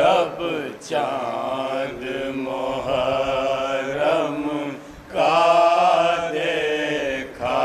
جب چاند محرم کا دیکھا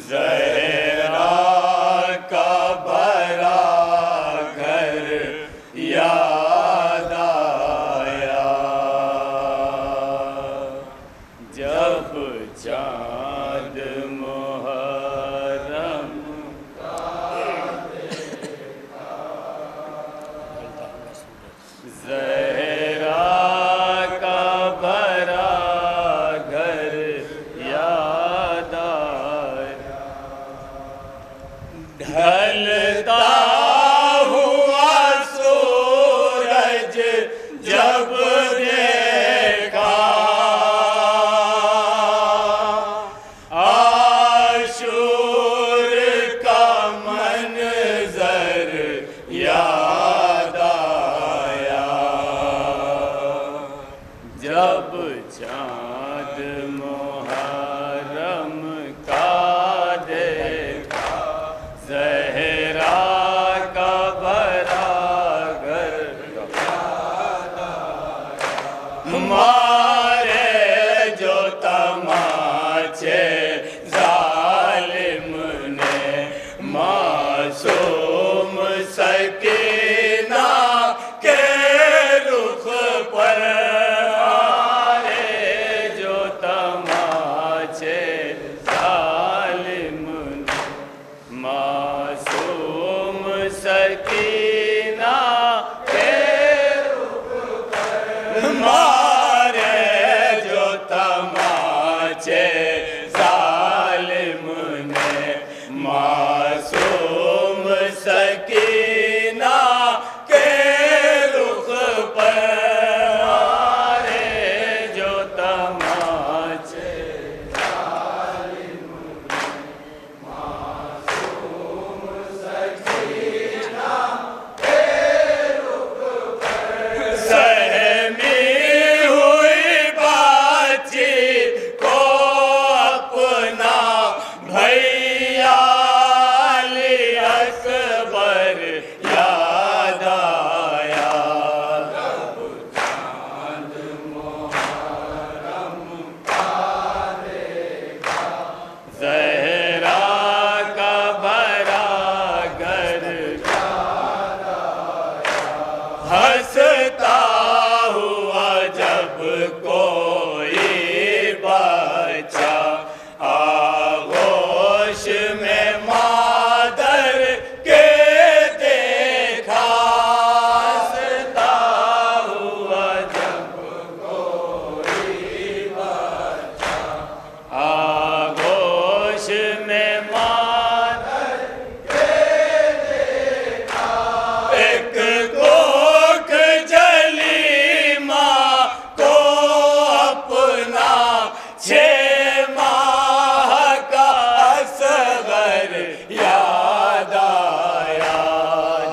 زہرا کا بھرا گھر یاد آیا جب چاند محرم زہرا کا بھرا گھر یاد آیا ڈھلتا ہوا سورج جب دیکھا عاشور کا منظر یاد آیا جب چاند محرم کا دیکھا زہرا کا بھرا گھر یاد آیا ہمارے جو تماچے ظالم نے معصوم سکینہ کے رخ پر جو تماچے ظالم نے معصوم سکینہ کے رخ پر مارے جو تماچے ظالم نے معصوم سکینہ کے رخ پر مارے جو تماچے ظالم نے معصوم سکینہ کے رخ پر سہمی ہوئی بات چیت کو اپنا بھیا علی اکبر یاد آیا جب چاند محرم کا دیکھا زہرا کا بھرا گھر یاد آیا ہنستا ہوا جب کوئی بچہ آغوش میں مادر کے دیکھا ہنستا ہوا جب کوئی بچہ آغوش میں مادر کے دیکھا ایک کوکھ جلی ماں کو اپنا 6 ماہ کا اصغر یاد آیا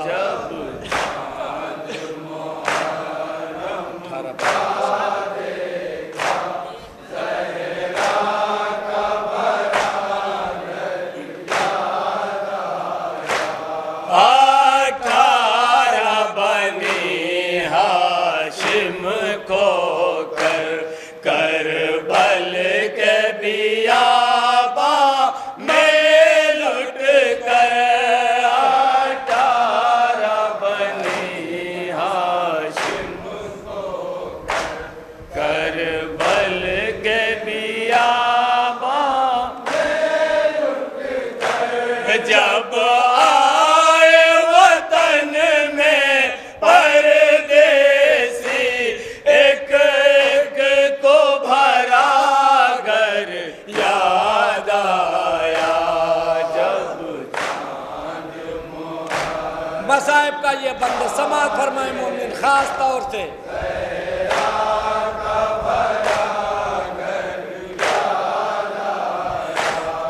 جب چاند محرم کا دیکھا زہرا کا بھرا گھر یاد آیا 18 بنی ہاشم کو کربل کے بیاباں میں لٹ کر 18 بنی ہاشم کو کربل کے بیاباں میں لٹ کر جب آئے وطن میں پردیسی ایک ایک کو بھرا گھر یاد آیا جب چاند محرم مصائب کا یہ بند سماعت فرمائے مومن خاص طور سے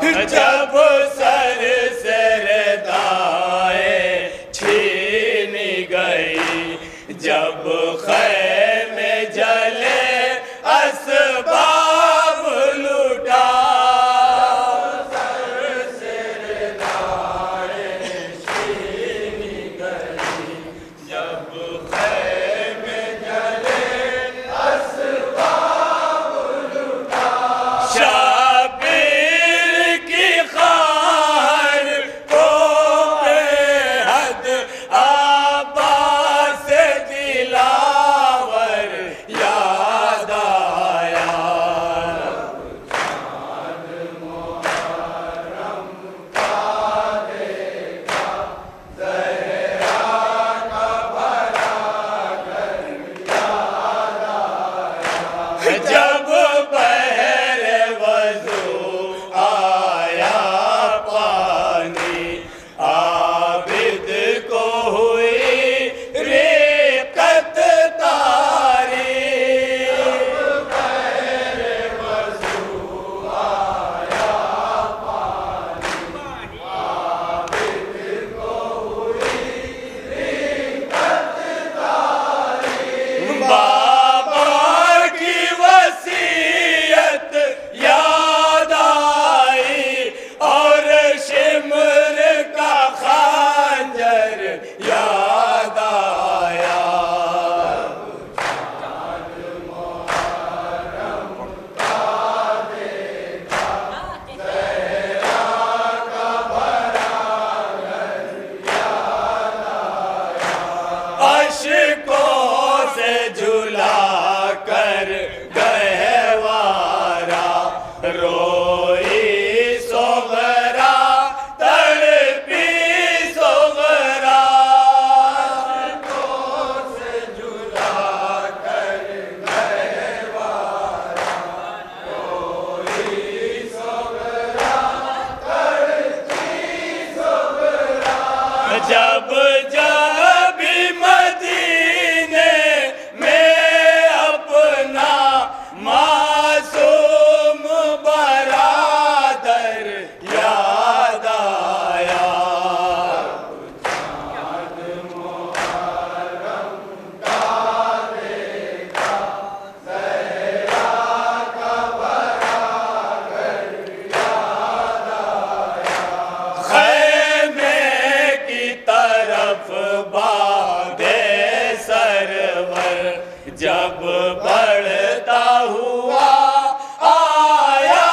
جب سر سے ردائیں چھینی گئی جب خیمے جلے اسباب لوٹا سر سے ردائیں جب جب مدینے میں اپنا معصوم برادر یاد آیا، جب بڑھتا ہوا آیا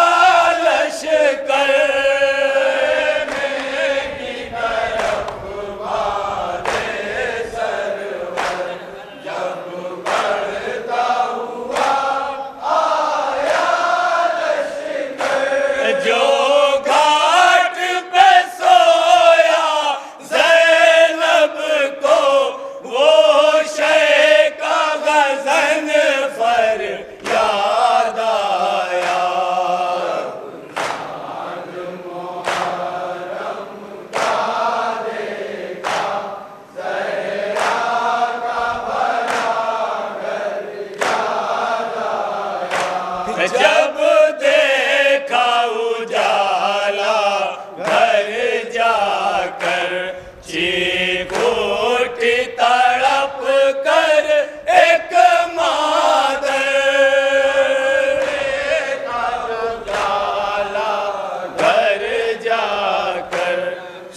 لشکر کی طرف بادے سرور، جب بڑھتا ہوا آیا لشکر، جو گھاٹ پہ سویا زینب کو وہ یاد آیا، جب دیکھا اجالا گھر جا کر چیخ اٹھی تڑپ کر ایک مادر، گھر جا کر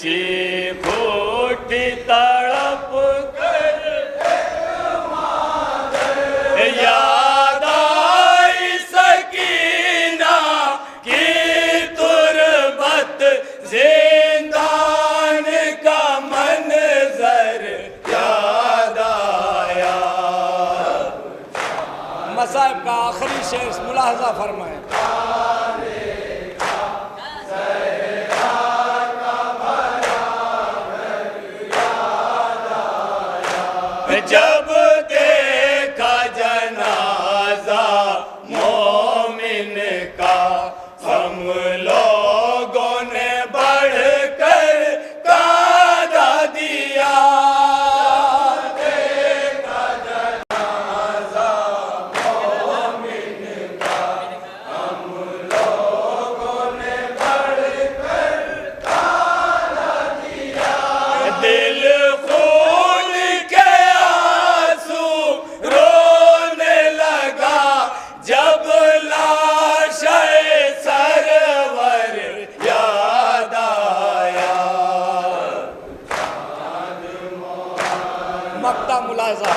چیخ اٹھی تڑپ کر ایک مادر، یاد آئی سکینہ کی تربت، زندان کا منظر یاد آیا، مصائب کا آخری شعر ملاحظہ فرمائیں۔ جب دیکھا جنازہ مومن کا ہم لوگوں نے بڑھ کر کاندھا دیا، دیکھا جنازہ مومن کا ہم لوگوں نے بڑھ کر کاندھا دیا، دل خون کے آنسو رونے لگا جب لاش سرور یاد آیا، مقطع ملاحظہ